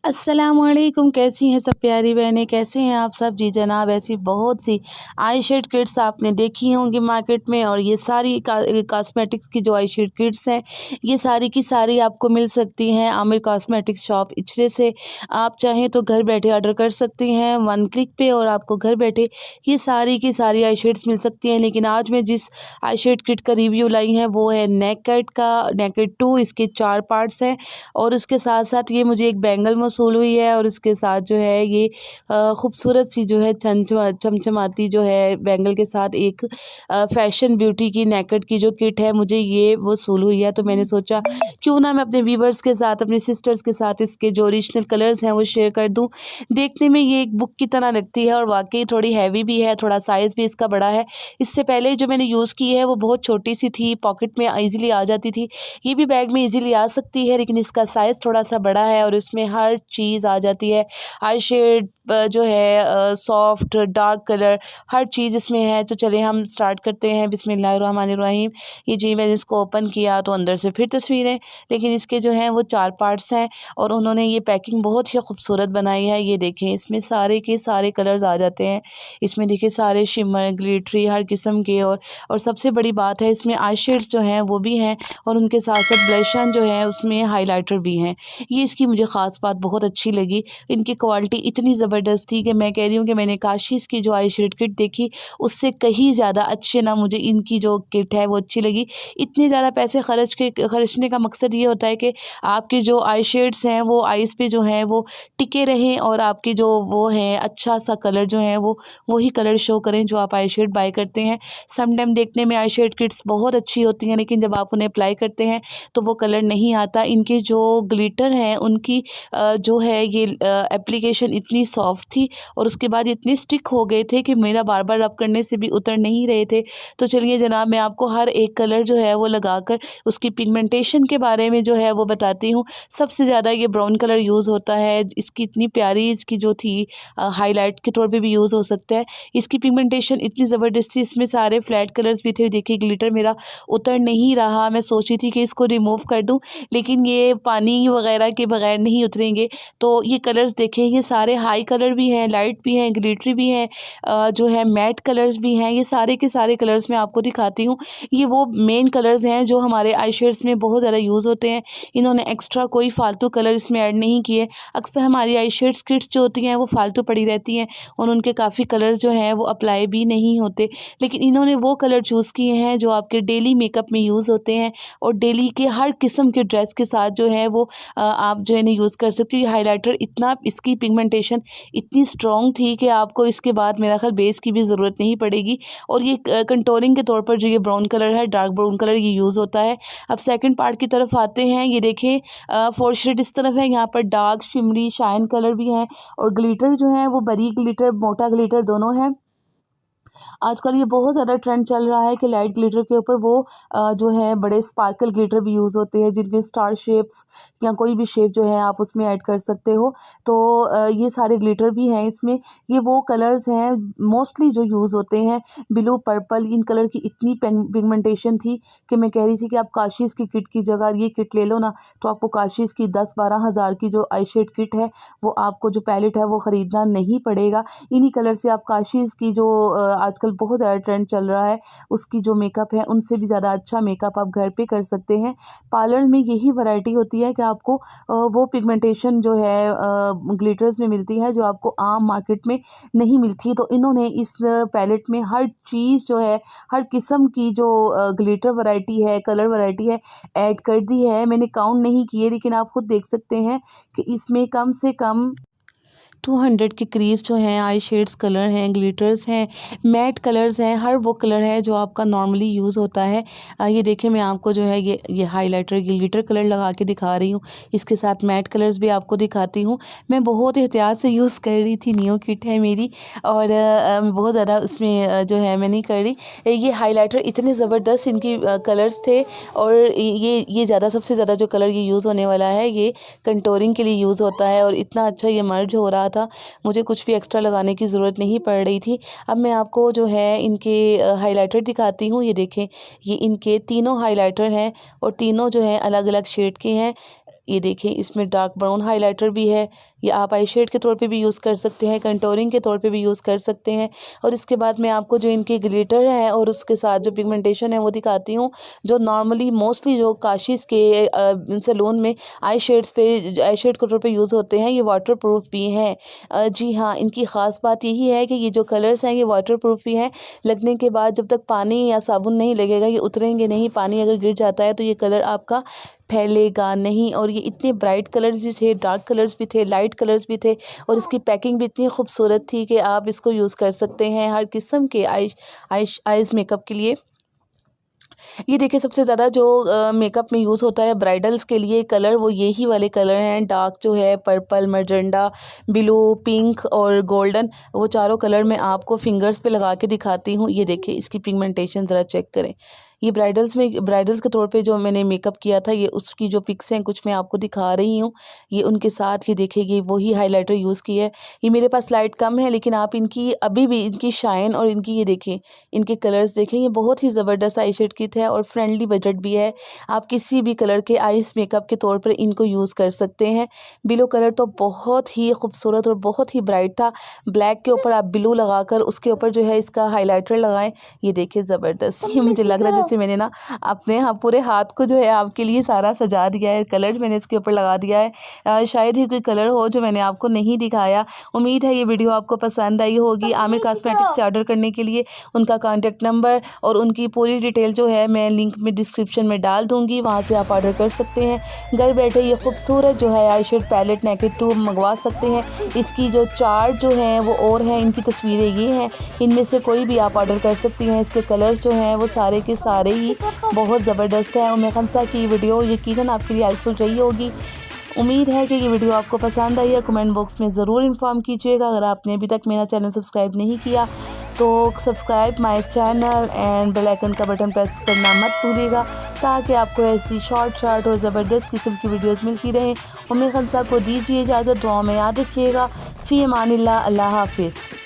अस्सलामुअलैकुम, कैसी हैं सब प्यारी बहनें, कैसे हैं आप सब। जी जनाब, ऐसी बहुत सी आई शेड किट्स आपने देखी होंगी मार्केट में, और ये सारी कॉस्मेटिक्स की जो आई शेड किट्स हैं, ये सारी की सारी आपको मिल सकती हैं आमिर कॉस्मेटिक्स शॉप इचरे से। आप चाहें तो घर बैठे ऑर्डर कर सकती हैं 1 क्लिक पे, और आपको घर बैठे ये सारी की सारी आई शेड्स मिल सकती हैं। लेकिन आज मैं जिस आई शेड किट का रिव्यू लाई है वो है नेकेड का, नेकेड 2। इसके 4 पार्ट्स हैं, और उसके साथ साथ ये मुझे एक बैंगल मौसूल हुई है, और इसके साथ जो है ये खूबसूरत सी जो है चमचमाती जो है बैंगल के साथ एक फैशन ब्यूटी की नेकेड की जो किट है मुझे ये वसूल हुई है। तो मैंने सोचा क्यों ना मैं अपने व्यूवर्स के साथ, अपने सिस्टर्स के साथ इसके जो ओरिजिनल कलर्स हैं वो शेयर कर दूं। देखने में ये एक बुक की तरह लगती है, और वाकई थोड़ी हैवी भी है, थोड़ा साइज़ भी इसका बड़ा है। इससे पहले जो मैंने यूज़ की है वो बहुत छोटी सी थी, पॉकेट में ईज़िली आ जाती थी। ये भी बैग में ईज़िली आ सकती है, लेकिन इसका साइज़ थोड़ा-सा बड़ा है, और इसमें हर चीज़ आ जाती है। आई शेड जो है सॉफ्ट, डार्क कलर, हर चीज़ इसमें है। तो चलिए हम स्टार्ट करते हैं। बिस्मिल्लाहिर्रहमानिर्रहीम। ये जी मैंने इसको ओपन किया तो अंदर से फिर तस्वीरें, लेकिन इसके जो हैं वो 4 पार्ट्स हैं, और उन्होंने ये पैकिंग बहुत ही खूबसूरत बनाई है। ये देखें, इसमें सारे के सारे कलर्स आ जाते हैं। इसमें देखिए सारे शिमर, ग्लिटरी, हर किस्म के, और सबसे बड़ी बात है इसमें आई शेड्स जो हैं वो भी हैं, और उनके साथ साथ ब्लश ऑन जो है उसमें हाइलाइटर भी हैं। ये इसकी मुझे ख़ास बात बहुत अच्छी लगी। इनकी क्वालिटी इतनी ज़बरदस्त थी कि मैं कह रही हूँ कि मैंने काशिश की जो आई शेड किट देखी उससे कहीं ज़्यादा अच्छे ना मुझे इनकी जो किट है वो अच्छी लगी। इतने ज़्यादा पैसे खर्चने का मकसद ये होता है कि आपके जो आई शेड्स हैं वो आइज़ पे जो हैं वो टिके रहें, और आपके जो वो हैं अच्छा सा कलर जो है वो वही कलर शो करें जो आप आई शेड बाय करते हैं। सम टाइम देखने में आई शेड किट्स बहुत अच्छी होती हैं, लेकिन जब आप उन्हें अप्लाई करते हैं तो वो कलर नहीं आता। इनके जो ग्लिटर हैं उनकी जो है ये एप्लीकेशन इतनी सॉफ्ट थी, और उसके बाद इतने स्टिक हो गए थे कि मेरा बार बार रब करने से भी उतर नहीं रहे थे। तो चलिए जनाब, मैं आपको हर एक कलर जो है वो लगाकर उसकी पिगमेंटेशन के बारे में जो है वो बताती हूँ। सबसे ज़्यादा ये ब्राउन कलर यूज़ होता है। इसकी इतनी प्यारी इसकी जो थी हाईलाइट के तौर पे भी यूज़ हो सकता है। इसकी पिगमेंटेशन इतनी ज़बरदस्त थी, इसमें सारे फ्लैट कलर्स भी थे। देखिए ग्लिटर मेरा उतर नहीं रहा। मैं सोची थी कि इसको रिमूव कर दूं, लेकिन ये पानी वगैरह के बगैर नहीं उतरेंगे। तो ये कलर्स देखें, ये सारे हाई कलर भी हैं, लाइट भी हैं, ग्लिटरी भी हैं, जो है मैट कलर्स भी हैं। ये सारे के सारे कलर्स मैं आपको दिखाती हूँ। ये वो मेन कलर्स हैं जो हमारे आई शेड्स में बहुत ज़्यादा यूज़ होते हैं। इन्होंने एक्स्ट्रा कोई फालतू कलर इसमें ऐड नहीं किए। अक्सर हमारी आई शेड्स किट्स जो होती हैं वो फालतू पड़ी रहती हैं, और उनके काफ़ी कलर्स जो हैं वो अप्लाई भी नहीं होते। लेकिन इन्होंने वो कलर चूज़ किए हैं जो आपके डेली मेकअप में यूज़ होते हैं, और डेली के हर किस्म के ड्रेस के साथ जो है वो आप जो है इन्हें यूज़ कर सकते हो। ये हाइलाइटर इतना, इसकी पिगमेंटेशन इतनी स्ट्रॉन्ग थी कि आपको इसके बाद मेरा ख्याल बेस की भी ज़रूरत नहीं पड़ेगी। और ये कंटोरिंग के तौर पर जो ये ब्राउन कलर है, डार्क ब्राउन कलर, ये यूज़ होता है। अब सेकंड पार्ट की तरफ आते हैं। ये देखें फोर शेड इस तरफ है, यहाँ पर डार्क, शिमरी, शाइन कलर भी हैं, और ग्लिटर जो है वो बारीक ग्लिटर, मोटा ग्लिटर दोनों हैं। आजकल ये बहुत ज़्यादा ट्रेंड चल रहा है कि लाइट ग्लिटर के ऊपर वो जो है बड़े स्पार्कल ग्लिटर भी यूज़ होते हैं, जिनमें स्टार शेप्स या कोई भी शेप जो है आप उसमें ऐड कर सकते हो। तो ये सारे ग्लिटर भी हैं इसमें। ये वो कलर्स हैं मोस्टली जो यूज़ होते हैं, ब्लू, पर्पल, इन कलर की इतनी पिगमेंटेशन थी कि मैं कह रही थी कि आप काशिश की किट की जगह ये किट ले लो ना, तो आपको काशिश की 10-12 हज़ार की जो आई शेड किट है वो आपको जो पैलेट है वो ख़रीदना नहीं पड़ेगा। इन्हीं कलर से आप काशिश की जो आजकल बहुत ज़्यादा ट्रेंड चल रहा है उसकी जो मेकअप है उनसे भी ज़्यादा अच्छा मेकअप आप घर पे कर सकते हैं। पार्लर में यही वैरायटी होती है कि आपको वो पिगमेंटेशन जो है ग्लिटर्स में मिलती है जो आपको आम मार्केट में नहीं मिलती। तो इन्होंने इस पैलेट में हर चीज़ जो है, हर किस्म की जो ग्लिटर वैरायटी है, कलर वैरायटी है, ऐड कर दी है। मैंने काउंट नहीं किए, लेकिन आप खुद देख सकते हैं कि इसमें कम से कम 200 के करीब जो हैं आई शेड्स कलर हैं, ग्लिटर्स हैं, मैट कलर्स हैं, हर वो कलर है जो आपका नॉर्मली यूज़ होता है। ये देखिए, मैं आपको जो है ये हाइलाइटर ग्लिटर कलर लगा के दिखा रही हूँ। इसके साथ मैट कलर्स भी आपको दिखाती हूँ। मैं बहुत एहतियात से यूज़ कर रही थी, न्यू किट है मेरी, और बहुत ज़्यादा उसमें जो है मैं नहीं कर रही। ये हाइलाइटर इतने ज़बरदस्त इनकी कलर्स थे, और ये ज़्यादा, सबसे ज़्यादा जो कलर ये यूज़ होने वाला है ये कंटोरिंग के लिए यूज़ होता है, और इतना अच्छा ये मर्ज हो रहा था, मुझे कुछ भी एक्स्ट्रा लगाने की ज़रूरत नहीं पड़ रही थी। अब मैं आपको जो है इनके हाइलाइटर दिखाती हूँ। ये देखें, ये इनके तीनों हाइलाइटर हैं, और तीनों जो हैं अलग अलग शेड के हैं। ये देखें, इसमें डार्क ब्राउन हाइलाइटर भी है। ये आप आई शेड के तौर पे भी यूज़ कर सकते हैं, कंटूरिंग के तौर पे भी यूज़ कर सकते हैं। और इसके बाद मैं आपको जो इनके ग्लिटर है और उसके साथ जो पिगमेंटेशन है वो दिखाती हूँ, जो नॉर्मली मोस्टली जो काशिश के सैलून में आई शेड के तौर पे यूज़ होते हैं, ये वाटर प्रूफ भी हैं। जी हाँ, इनकी ख़ास बात यही है कि ये जो कलर्स हैं ये वाटर प्रूफ भी हैं। लगने के बाद जब तक पानी या साबुन नहीं लगेगा ये उतरेंगे नहीं। पानी अगर गिर जाता है तो ये कलर आपका फैलेगा नहीं। और ये इतने ब्राइट कलर्स भी थे, डार्क कलर्स भी थे, लाइट कलर्स भी थे, और इसकी पैकिंग भी इतनी खूबसूरत थी कि आप इसको यूज़ कर सकते हैं हर किस्म के आइज़ मेकअप के लिए। ये देखिए, सबसे ज़्यादा जो मेकअप में यूज़ होता है ब्राइडल्स के लिए कलर, वो यही वाले कलर हैं। डार्क जो है पर्पल, मैजेंडा, ब्लू, पिंक और गोल्डन, वो चारों कलर मैं आपको फिंगर्स पे लगा के दिखाती हूँ। ये देखिए, इसकी पिगमेंटेशन ज़रा चेक करें। ये ब्राइडल्स के तौर पे जो मैंने मेकअप किया था, ये उसकी जो पिक्स हैं कुछ मैं आपको दिखा रही हूँ। ये उनके साथ, ये देखिए, ये वही हाइलाइटर यूज़ की है। ये मेरे पास लाइट कम है, लेकिन आप इनकी अभी भी इनकी शाइन और इनकी ये देखें, इनके कलर्स देखें, ये बहुत ही ज़बरदस्त आई शेड किट है और फ्रेंडली बजट भी है। आप किसी भी कलर के आइस मेकअप के तौर पर इनको यूज़ कर सकते हैं। ब्लू कलर तो बहुत ही खूबसूरत और बहुत ही ब्राइट था। ब्लैक के ऊपर आप ब्लू लगाकर उसके ऊपर जो है इसका हाइलाइटर लगाएं। ये देखिए, ज़बरदस्त। ये मुझे लग रहा है जैसे मैंने ना अपने पूरे हाथ को जो है आपके लिए सारा सजा दिया है। कलर मैंने इसके ऊपर लगा दिया है। शायद ही कोई कलर हो जो मैंने आपको नहीं दिखाया। उम्मीद है ये वीडियो आपको पसंद आई होगी। आमिर कॉस्मेटिक्स से ऑर्डर करने के लिए उनका कॉन्टेक्ट नंबर और उनकी पूरी डिटेल जो है मैं लिंक में डिस्क्रिप्शन में डाल दूँगी, वहाँ से आप ऑर्डर कर सकते हैं। घर बैठे ये खूबसूरत जो है आई शेड पैलेट नेकेड ट्यूब मंगवा सकते हैं। इसकी जो चार्ट जो है वो और हैं, इनकी तस्वीरें ये हैं। इनमें से कोई भी आप ऑर्डर कर सकती हैं। इसके कलर्स जो हैं वो सारे के सारे ही बहुत ज़बरदस्त है। उम्मीद खंसा की वीडियो यकीनन आपके लिए हेल्पफुल रही होगी। उम्मीद है कि ये वीडियो आपको पसंद आई है। कमेंट बॉक्स में ज़रूर इन्फॉर्म कीजिएगा। अगर आपने अभी तक मेरा चैनल सब्सक्राइब नहीं किया तो subscribe my channel and bell icon का बटन प्रेस करना मत भूलिएगा, ताकि आपको ऐसी शॉर्ट और ज़बरदस्त किस्म की वीडियोस मिलती रहें। उम्मीद खंसा को दीजिए इजाज़त। दुआ में याद रखिएगा। फ़ी अमानिल्लाह। अल्लाह हाफिज़।